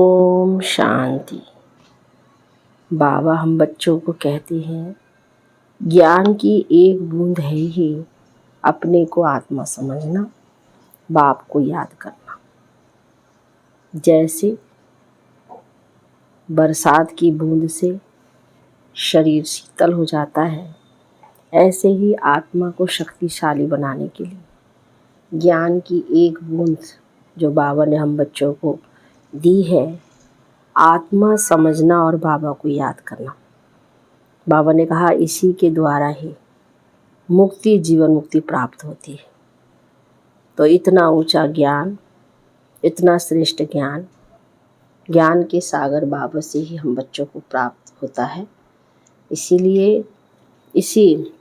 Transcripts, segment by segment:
ओम शांति। बाबा हम बच्चों को कहते हैं, ज्ञान की एक बूंद है ही अपने को आत्मा समझना, बाप को याद करना। जैसे बरसात की बूंद से शरीर शीतल हो जाता है, ऐसे ही आत्मा को शक्तिशाली बनाने के लिए ज्ञान की एक बूंद जो बाबा ने हम बच्चों को दी है, आत्मा समझना और बाबा को याद करना। बाबा ने कहा इसी के द्वारा ही मुक्ति, जीवन मुक्ति प्राप्त होती है। तो इतना ऊंचा ज्ञान, इतना श्रेष्ठ ज्ञान, ज्ञान के सागर बाबा से ही हम बच्चों को प्राप्त होता है। इसीलिए इसी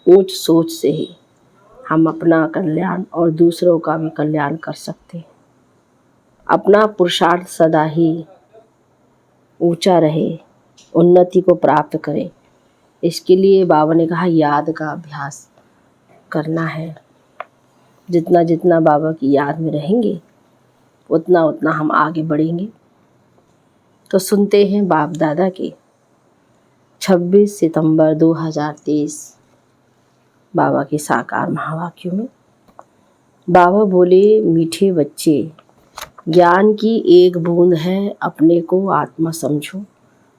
ऊंच सोच से ही हम अपना कल्याण और दूसरों का भी कल्याण कर सकते हैं। अपना पुरुषार्थ सदा ही ऊंचा रहे, उन्नति को प्राप्त करे। इसके लिए बाबा ने कहा याद का अभ्यास करना है। जितना जितना बाबा की याद में रहेंगे, उतना उतना हम आगे बढ़ेंगे। तो सुनते हैं बाप दादा के 26 सितंबर 2023 बाबा के साकार महावाक्यों में। बाबा बोले, मीठे बच्चे, ज्ञान की एक बूंद है, अपने को आत्मा समझो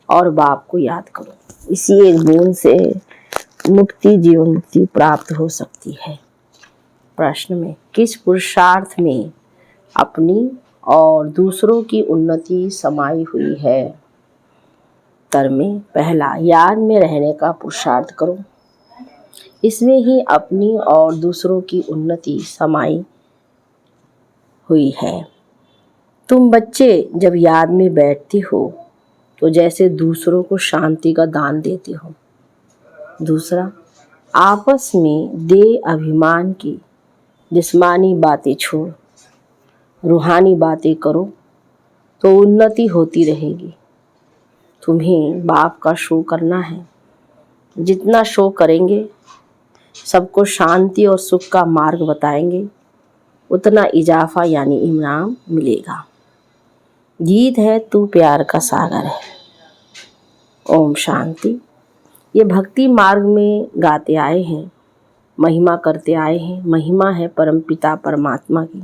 और बाप को याद करो। इसी एक बूंद से मुक्ति, जीवन मुक्ति प्राप्त हो सकती है। प्रश्न में किस पुरुषार्थ में अपनी और दूसरों की उन्नति समाई हुई है? उत्तर में पहला, याद में रहने का पुरुषार्थ करो। इसमें ही अपनी और दूसरों की उन्नति समाई हुई है। तुम बच्चे जब याद में बैठते हो तो जैसे दूसरों को शांति का दान देते हो। दूसरा, आपस में देह अभिमान की जिस्मानी बातें छोड़ रूहानी बातें करो तो उन्नति होती रहेगी। तुम्हें बाप का शो करना है। जितना शो करेंगे, सबको शांति और सुख का मार्ग बताएंगे, उतना इजाफा यानी इनाम मिलेगा। गीत है तू प्यार का सागर है। ओम शांति। ये भक्ति मार्ग में गाते आए हैं, महिमा करते आए हैं। महिमा है परमपिता परमात्मा की।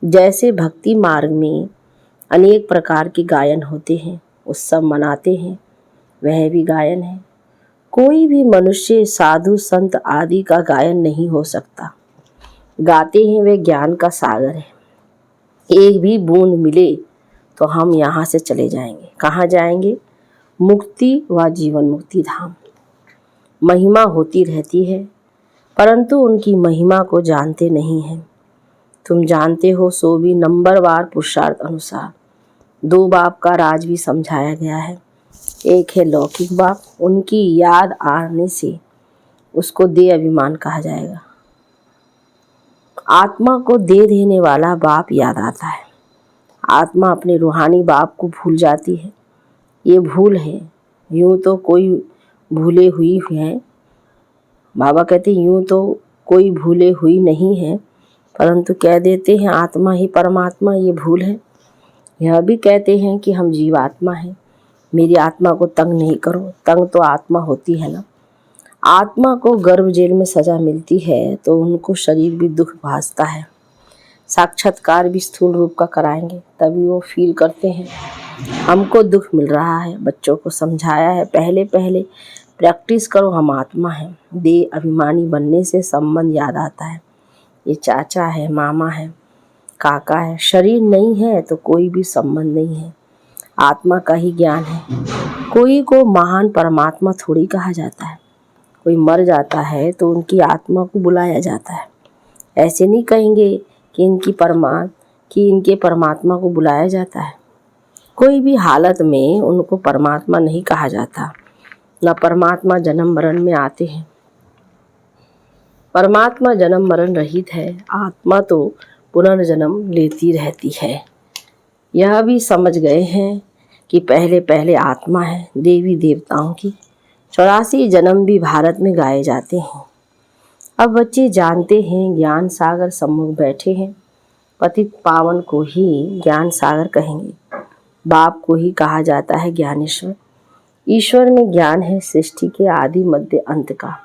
जैसे भक्ति मार्ग में अनेक प्रकार के गायन होते हैं, उत्सव मनाते हैं, वह भी गायन है। कोई भी मनुष्य साधु संत आदि का गायन नहीं हो सकता। गाते हैं वे ज्ञान का सागर है। एक भी बूंद मिले तो हम यहाँ से चले जाएंगे। कहाँ जाएंगे? मुक्ति व जीवन मुक्ति धाम। महिमा होती रहती है, परंतु उनकी महिमा को जानते नहीं हैं। तुम जानते हो सो भी नंबरवार पुरुषार्थ अनुसार। दो बाप का राज भी समझाया गया है। एक है लौकिक बाप, उनकी याद आने से उसको दे अभिमान कहा जाएगा। आत्मा को दे देने वाला बाप याद आता है। आत्मा अपने रूहानी बाप को भूल जाती है। ये भूल है। यूं तो कोई भूले हुई है, बाबा कहते यूं तो कोई भूले हुई नहीं है, परंतु कह देते हैं आत्मा ही परमात्मा, ये भूल है। यह भी कहते हैं कि हम जीवात्मा हैं, मेरी आत्मा को तंग नहीं करो। तंग तो आत्मा होती है ना। आत्मा को गर्भ जेल में सजा मिलती है तो उनको शरीर भी दुख भासता है। साक्षात्कार भी स्थूल रूप का कराएंगे तभी वो फील करते हैं हमको दुख मिल रहा है। बच्चों को समझाया है पहले पहले प्रैक्टिस करो, हम आत्मा हैं। देह अभिमानी बनने से संबंध याद आता है। ये चाचा है, मामा है, काका है। शरीर नहीं है तो कोई भी संबंध नहीं है। आत्मा का ही ज्ञान है। कोई को महान परमात्मा थोड़ी कहा जाता है। कोई मर जाता है तो उनकी आत्मा को बुलाया जाता है। ऐसे नहीं कहेंगे कि इनके परमात्मा को बुलाया जाता है। कोई भी हालत में उनको परमात्मा नहीं कहा जाता। न परमात्मा जन्म मरण में आते हैं। परमात्मा जन्म मरण रहित है, आत्मा तो पुनर्जन्म लेती रहती है। यह भी समझ गए हैं कि पहले पहले आत्मा है। देवी देवताओं की 84 जन्म भी भारत में गाए जाते हैं। अब बच्चे जानते हैं, ज्ञान सागर सम्मुख बैठे हैं। पतित पावन को ही ज्ञान सागर कहेंगे। बाप को ही कहा जाता है ज्ञानेश्वर। ईश्वर में ज्ञान है सृष्टि के आदि मध्य अंत का।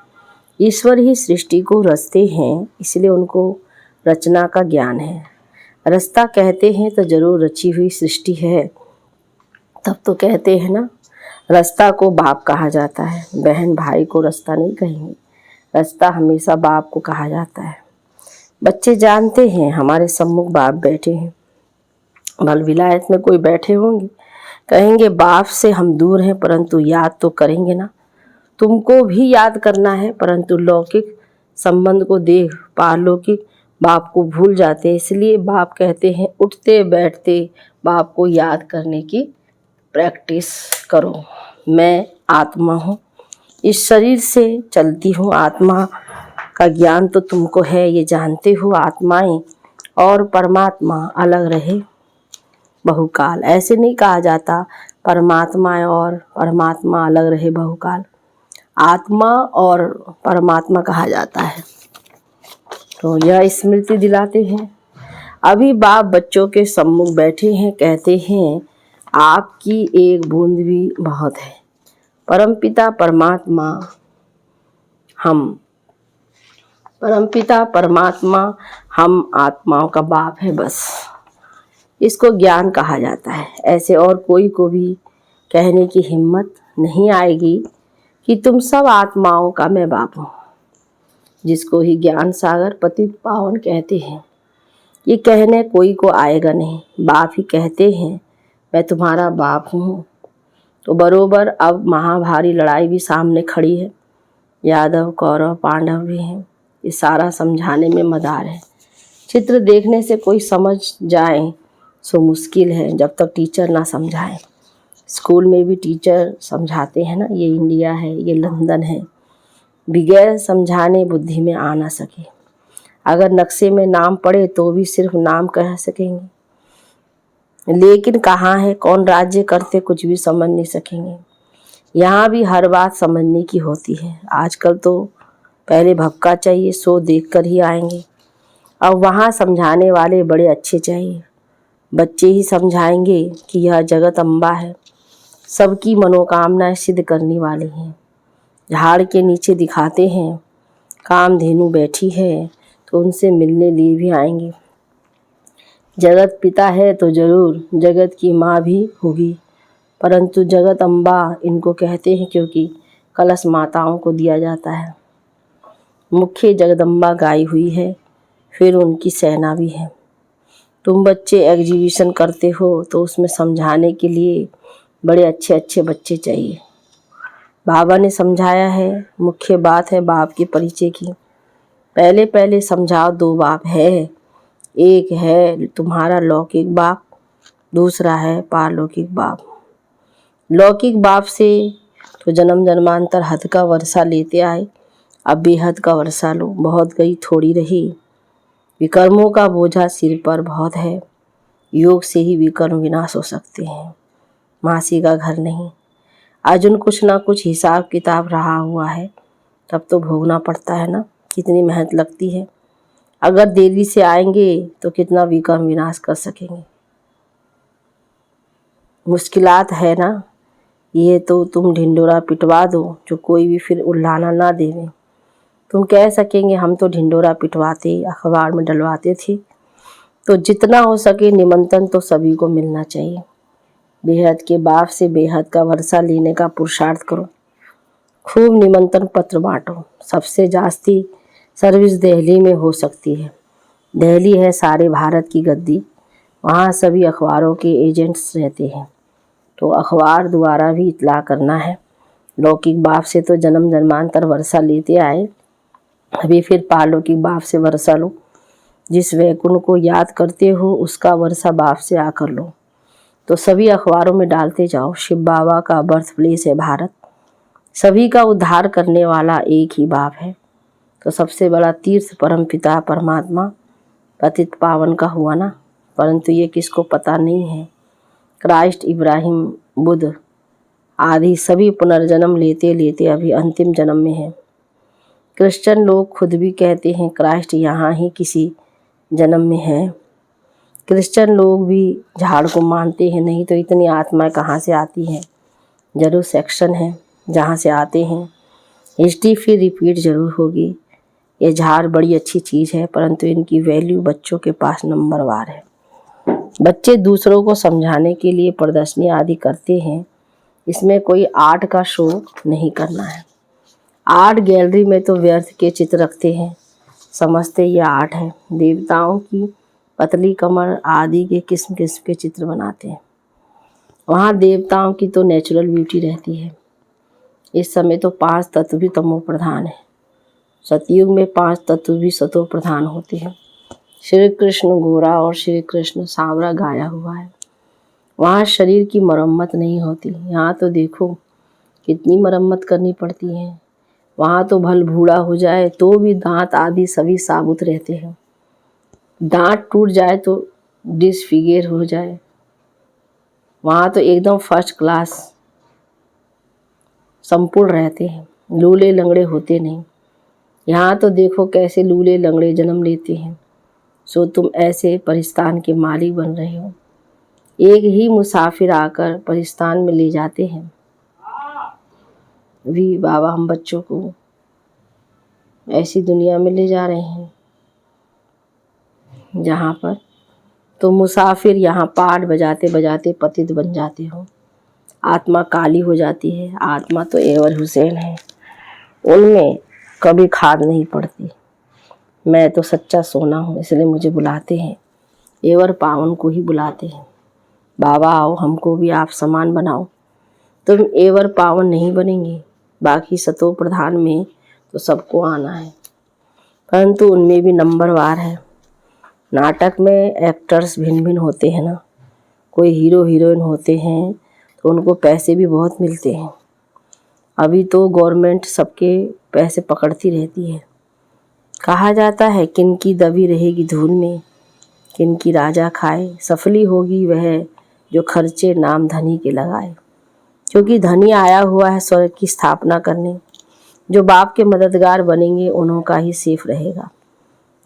ईश्वर ही सृष्टि को रचते हैं, इसलिए उनको रचना का ज्ञान है। रचता कहते हैं तो जरूर रची हुई सृष्टि है, तब तो कहते हैं ना। रचता को बाप कहा जाता है, बहन भाई को रचता नहीं कहेंगे। रचता हमेशा बाप को कहा जाता है। बच्चे जानते हैं हमारे सम्मुख बाप बैठे हैं। भल विलायत में कोई बैठे होंगे, कहेंगे बाप से हम दूर हैं, परंतु याद तो करेंगे ना। तुमको भी याद करना है, परंतु लौकिक संबंध को देख पारलौकिक बाप को भूल जाते। इसलिए बाप कहते हैं उठते बैठते बाप को याद करने की प्रैक्टिस करो। मैं आत्मा हूँ, इस शरीर से चलती हूँ। आत्मा का ज्ञान तो तुमको है, ये जानते हो आत्माएं और परमात्मा अलग रहे बहुकाल। ऐसे नहीं कहा जाता परमात्मा और परमात्मा अलग रहे बहुकाल, आत्मा और परमात्मा कहा जाता है। तो यह स्मृति दिलाते हैं। अभी बाप बच्चों के सम्मुख बैठे हैं, कहते हैं आपकी एक बूंद भी बहुत है। परमपिता परमात्मा हम आत्माओं का बाप है, बस इसको ज्ञान कहा जाता है। ऐसे और कोई को भी कहने की हिम्मत नहीं आएगी कि तुम सब आत्माओं का मैं बाप हूँ, जिसको ही ज्ञान सागर पतित पावन कहते हैं। ये कहने कोई को आएगा नहीं, बाप ही कहते हैं मैं तुम्हारा बाप हूँ। तो बरोबर अब महाभारी लड़ाई भी सामने खड़ी है। यादव कौरव पांडव भी हैं, ये सारा समझाने में मदार है। चित्र देखने से कोई समझ जाए सो मुश्किल है, जब तक टीचर ना समझाए। स्कूल में भी टीचर समझाते हैं ना, ये इंडिया है, ये लंदन है, बगैर समझाने बुद्धि में आ ना सके। अगर नक्शे में नाम पड़े तो भी सिर्फ नाम कह सकेंगे, लेकिन कहाँ है कौन राज्य करते कुछ भी समझ नहीं सकेंगे। यहाँ भी हर बात समझने की होती है। आजकल तो पहले भक्का चाहिए, सो देख कर ही आएंगे। अब वहाँ समझाने वाले बड़े अच्छे चाहिए। बच्चे ही समझाएंगे कि यह जगत अम्बा है, सबकी मनोकामनाएं सिद्ध करने वाली हैं। झाड़ के नीचे दिखाते हैं कामधेनु बैठी है, तो उनसे मिलने लिए भी आएंगे। जगत पिता है तो जरूर जगत की माँ भी होगी, परंतु जगत अम्बा इनको कहते हैं क्योंकि कलश माताओं को दिया जाता है। मुख्य जगदम्बा गाई हुई है, फिर उनकी सेना भी है। तुम बच्चे एग्जीबिशन करते हो तो उसमें समझाने के लिए बड़े अच्छे अच्छे बच्चे चाहिए। बाबा ने समझाया है, मुख्य बात है बाप के परिचय की। पहले पहले समझाओ, दो बाप है, एक है तुम्हारा लौकिक बाप, दूसरा है पारलौकिक बाप। लौकिक बाप से तो जन्म जन्मांतर हद का वर्षा लेते आए, अब बेहद का वर्षा लो, बहुत गई थोड़ी रही। विकर्मों का बोझा सिर पर बहुत है, योग से ही विकर्म विनाश हो सकते हैं, मासी का घर नहीं। अर्जुन कुछ ना कुछ हिसाब किताब रहा हुआ है, तब तो भोगना पड़ता है ना, कितनी मेहनत लगती है। अगर देरी से आएंगे तो कितना विकर्म विनाश कर सकेंगे। मुश्किलात है ना, ये तो तुम ढिंडोरा पिटवा दो जो कोई भी फिर उल्लाना ना देवे। तुम कह सकेंगे हम तो ढिंडोरा पिटवाते, अखबार में डलवाते थे। तो जितना हो सके निमंत्रण तो सभी को मिलना चाहिए। बेहद के बाप से बेहद का वर्षा लेने का पुरुषार्थ करो, खूब निमंत्रण पत्र बांटो। सबसे जास्ती सर्विस दिल्ली में हो सकती है। दिल्ली है सारे भारत की गद्दी, वहाँ सभी अखबारों के एजेंट्स रहते हैं, तो अखबार द्वारा भी इतला करना है। लौकिक बाप से तो जन्म जन्मांतर वर्षा लेते आए, अभी फिर पारलौकिक बाप से वर्षा लो। जिस वैकुंठ को याद करते हो उसका वर्षा बाप से आकर लो। तो सभी अखबारों में डालते जाओ, शिव बाबा का बर्थ प्लेस है भारत, सभी का उद्धार करने वाला एक ही बाप है। तो सबसे बड़ा तीर्थ परम पिता परमात्मा पतित पावन का हुआ ना, परंतु ये किसको पता नहीं है। क्राइस्ट, इब्राहिम, बुद्ध आदि सभी पुनर्जन्म लेते लेते अभी अंतिम जन्म में है। क्रिश्चियन लोग खुद भी कहते हैं क्राइस्ट यहाँ ही किसी जन्म में है। क्रिश्चियन लोग भी झाड़ को मानते हैं, नहीं तो इतनी आत्माएं कहाँ से आती हैं। जरूर सेक्शन है जहाँ से आते हैं। हिस्ट्री फिर रिपीट जरूर होगी। ये झाड़ बड़ी अच्छी चीज़ है, परंतु इनकी वैल्यू बच्चों के पास नंबरवार है। बच्चे दूसरों को समझाने के लिए प्रदर्शनी आदि करते हैं। इसमें कोई आर्ट का शो नहीं करना है। आर्ट गैलरी में तो व्यर्थ के चित्र रखते हैं, समझते ये आर्ट है। देवताओं की पतली कमर आदि के किस्म किस्म के चित्र बनाते हैं। वहाँ देवताओं की तो नेचुरल ब्यूटी रहती है। इस समय तो 5 तत्व भी तमो प्रधान है। सतयुग में 5 तत्व भी सतो प्रधान होते हैं। श्री कृष्ण गोरा और श्री कृष्ण सांवरा गाया हुआ है। वहाँ शरीर की मरम्मत नहीं होती। यहाँ तो देखो कितनी मरम्मत करनी पड़ती है। वहाँ तो भल बूढ़ा हो जाए तो भी दांत आदि सभी साबुत रहते हैं। दांत टूट जाए तो डिसफिगर हो जाए, वहाँ तो एकदम फर्स्ट क्लास संपूर्ण रहते हैं। लूले लंगड़े होते नहीं। यहाँ तो देखो कैसे लूले लंगड़े जन्म लेते हैं। सो तुम ऐसे परिस्तान के मालिक बन रहे हो। एक ही मुसाफिर आकर परिस्तान में ले जाते हैं। भी बाबा हम बच्चों को ऐसी दुनिया में ले जा रहे हैं जहाँ पर तो मुसाफिर यहाँ पाठ बजाते बजाते पतित बन जाते हो। आत्मा काली हो जाती है। आत्मा तो एवर हुसैन है, उनमें कभी खाद नहीं पड़ती। मैं तो सच्चा सोना हूँ, इसलिए मुझे बुलाते हैं। एवर पावन को ही बुलाते हैं। बाबा आओ हमको भी आप समान बनाओ। तुम एवर पावन नहीं बनेंगे। बाकी सतो प्रधान में तो सबको आना है, परंतु उनमें भी नंबरवार है। नाटक में एक्टर्स भिन्न भिन्न होते हैं ना। कोई हीरो हीरोइन होते हैं तो उनको पैसे भी बहुत मिलते हैं। अभी तो गवर्नमेंट सबके पैसे पकड़ती रहती है। कहा जाता है किनकी दबी रहेगी धूल में, किनकी राजा खाए। सफली होगी वह जो खर्चे नाम धनी के लगाए, क्योंकि धनी आया हुआ है स्वर्ग की स्थापना करने। जो बाप के मददगार बनेंगे उन्हों का ही सेफ रहेगा।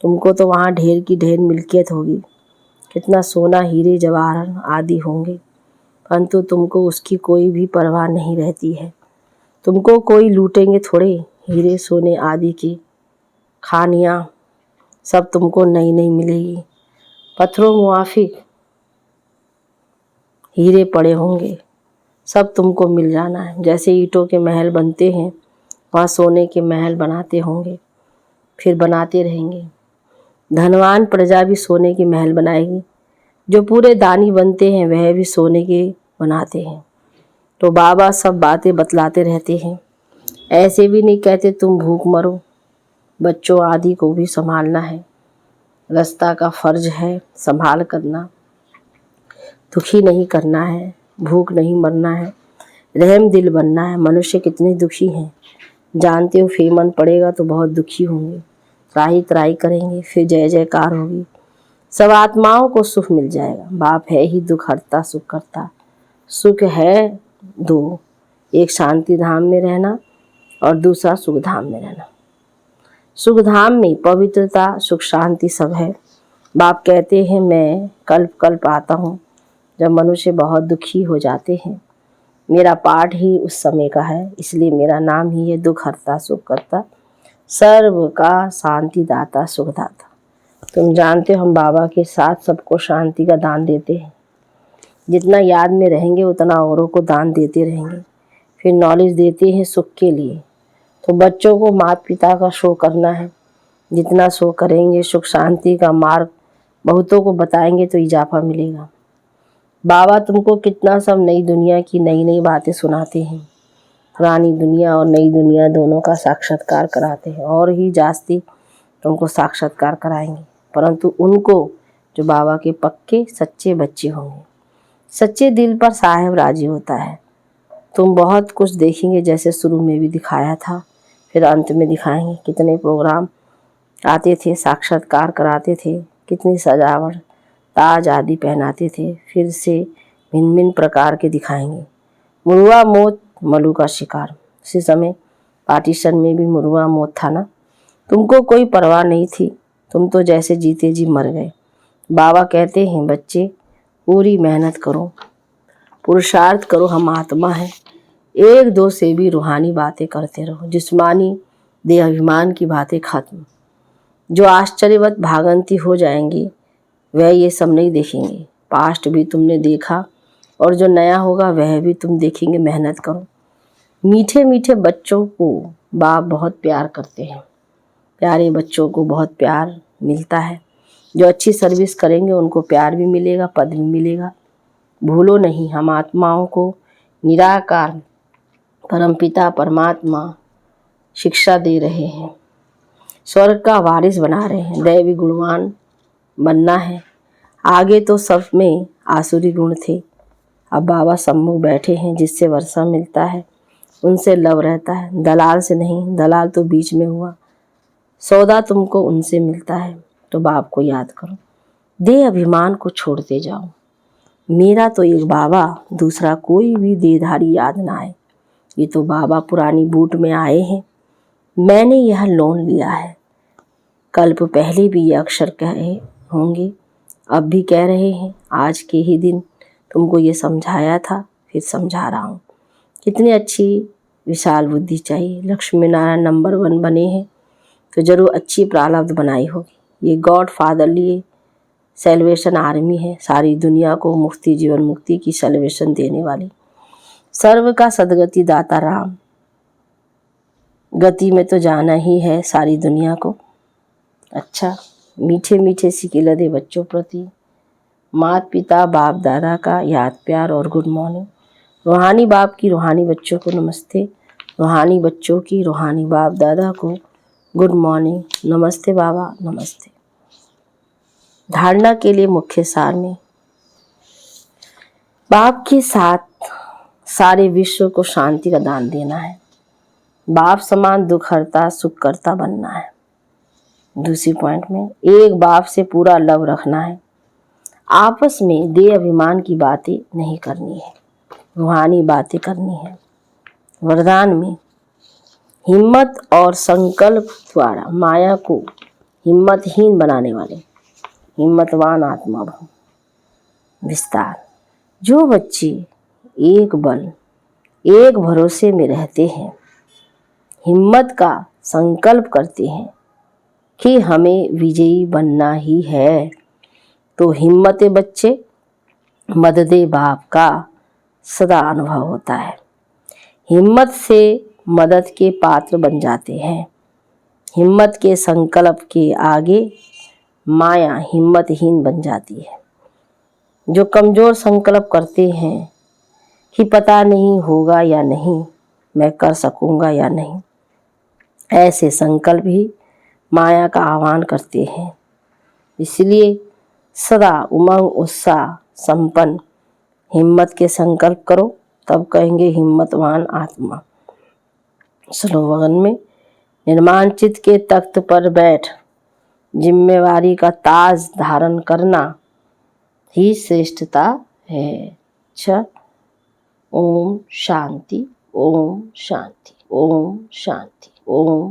तुमको तो वहाँ ढेर की ढेर मिल्कियत होगी, कितना सोना हीरे जवाहर आदि होंगे, परंतु तुमको उसकी कोई भी परवाह नहीं रहती है। तुमको कोई लूटेंगे थोड़े। हीरे सोने आदि की खानियाँ सब तुमको नई नई मिलेगी। पत्थरों मुआफिक हीरे पड़े होंगे, सब तुमको मिल जाना है। जैसे ईंटों के महल बनते हैं, वहाँ सोने के महल बनाते होंगे, फिर बनाते रहेंगे। धनवान प्रजा भी सोने के महल बनाएगी। जो पूरे दानी बनते हैं वह भी सोने के बनाते हैं। तो बाबा सब बातें बतलाते रहते हैं। ऐसे भी नहीं कहते तुम भूख मरो। बच्चों आदि को भी संभालना है। रास्ता का फर्ज है संभाल करना। दुखी नहीं करना है, भूख नहीं मरना है, रहम दिल बनना है। मनुष्य कितने दुखी हैं जानते हो। फेमन पड़ेगा तो बहुत दुखी होंगे, त्राही त्राही करेंगे, फिर जय जयकार होगी। सब आत्माओं को सुख मिल जाएगा। बाप है ही दुख हरता सुख करता। सुख है दो, एक शांति धाम में रहना और दूसरा सुख धाम में रहना। सुख धाम में पवित्रता सुख शांति सब है। बाप कहते हैं मैं कल्प कल्प आता हूँ जब मनुष्य बहुत दुखी हो जाते हैं। मेरा पाठ ही उस समय का है, इसलिए मेरा नाम ही है दुख हरता सुख करता, सर्व का शांति दाता सुख दाता। तुम जानते हो हम बाबा के साथ सबको शांति का दान देते हैं। जितना याद में रहेंगे उतना औरों को दान देते रहेंगे। फिर नॉलेज देते हैं सुख के लिए। तो बच्चों को माता पिता का शो करना है। जितना शो करेंगे सुख शांति का मार्ग बहुतों को बताएंगे तो इजाफा मिलेगा। बाबा तुमको कितना सब नई दुनिया की नई नई बातें सुनाते हैं। पुरानी दुनिया और नई दुनिया दोनों का साक्षात्कार कराते हैं, और ही जास्ती तुमको साक्षात्कार कराएंगे, परंतु उनको जो बाबा के पक्के सच्चे बच्चे होंगे। सच्चे दिल पर साहेब राजी होता है। तुम बहुत कुछ देखेंगे, जैसे शुरू में भी दिखाया था, फिर अंत में दिखाएंगे। कितने प्रोग्राम आते थे, साक्षात्कार कराते थे, कितनी सजावट ताज आदि पहनाते थे, फिर से भिन्न भिन्न प्रकार के दिखाएंगे। मुरुआ मौत मलू का शिकार। उसी समय पार्टीशन में भी मुरुआ मौत था ना। तुमको कोई परवाह नहीं थी, तुम तो जैसे जीते जी मर गए। बाबा कहते हैं बच्चे पूरी मेहनत करो, पुरुषार्थ करो, हम आत्मा है। एक दो से भी रूहानी बातें करते रहो, जिस्मानी देहाभिमान की बातें खत्म। जो आश्चर्यवत भागंती हो जाएंगी वह ये सब नहीं देखेंगे। पास्ट भी तुमने देखा और जो नया होगा वह भी तुम देखेंगे। मेहनत करो। मीठे मीठे बच्चों को बाप बहुत प्यार करते हैं। प्यारे बच्चों को बहुत प्यार मिलता है। जो अच्छी सर्विस करेंगे उनको प्यार भी मिलेगा, पद भी मिलेगा। भूलो नहीं, हम आत्माओं को निराकार परमपिता परमात्मा शिक्षा दे रहे हैं, स्वर्ग का वारिस बना रहे हैं। दैवी गुणवान बनना है। आगे तो सब में आसुरी गुण थे, अब बाबा सम्मुख बैठे हैं। जिससे वर्षा मिलता है उनसे लव रहता है, दलाल से नहीं। दलाल तो बीच में हुआ, सौदा तुमको उनसे मिलता है। तो बाप को याद करो, दे अभिमान को छोड़ते जाओ। मेरा तो एक बाबा, दूसरा कोई भी देहधारी याद ना आए। ये तो बाबा पुरानी बूट में आए हैं, मैंने यह लोन लिया है। कल्प पहले भी ये अक्षर कहे होंगे, अब भी कह रहे हैं। आज के ही दिन तुमको ये समझाया था, फिर समझा रहा हूँ। कितनी अच्छी विशाल बुद्धि चाहिए। लक्ष्मी नारायण नंबर 1 बने हैं तो जरूर अच्छी प्रारब्ध बनाई होगी। ये गॉड फादर लिए सेल्वेशन आर्मी है, सारी दुनिया को मुक्ति, जीवन मुक्ति की सेल्वेशन देने वाली। सर्व का सदगति दाता राम, गति में तो जाना ही है सारी दुनिया को। अच्छा, मीठे मीठे सिकिला दे बच्चों प्रति माता पिता बाप दादा का याद प्यार और गुड मॉर्निंग। रूहानी बाप की रूहानी बच्चों को नमस्ते, रूहानी बच्चों की रूहानी बाप दादा को गुड मॉर्निंग। नमस्ते बाबा, नमस्ते। धारणा के लिए मुख्य सार में बाप के साथ सारे विश्व को शांति का दान देना है। बाप समान दुख हरता सुख करता बनना है। दूसरी पॉइंट में एक बाप से पूरा लव रखना है। आपस में देह अभिमान की बातें नहीं करनी है, रूहानी बातें करनी है। वरदान में हिम्मत और संकल्प द्वारा माया को हिम्मतहीन बनाने वाले हिम्मतवान आत्मा भव। विस्तार, जो बच्चे एक बल एक भरोसे में रहते हैं, हिम्मत का संकल्प करते हैं कि हमें विजयी बनना ही है, तो हिम्मत बच्चे मददे बाप का सदा अनुभव होता है। हिम्मत से मदद के पात्र बन जाते हैं। हिम्मत के संकल्प के आगे माया हिम्मतहीन बन जाती है। जो कमज़ोर संकल्प करते हैं कि पता नहीं होगा या नहीं, मैं कर सकूँगा या नहीं, ऐसे संकल्प ही माया का आह्वान करते हैं। इसलिए सदा उमंग उत्साह संपन्न हिम्मत के संकल्प करो, तब कहेंगे हिम्मतवान आत्मा। स्लोगन में निर्माण चित्त के तख्त पर बैठ जिम्मेवारी का ताज धारण करना ही श्रेष्ठता है। अच्छा, ओम शांति, ओम शांति, ओम शांति, ओम।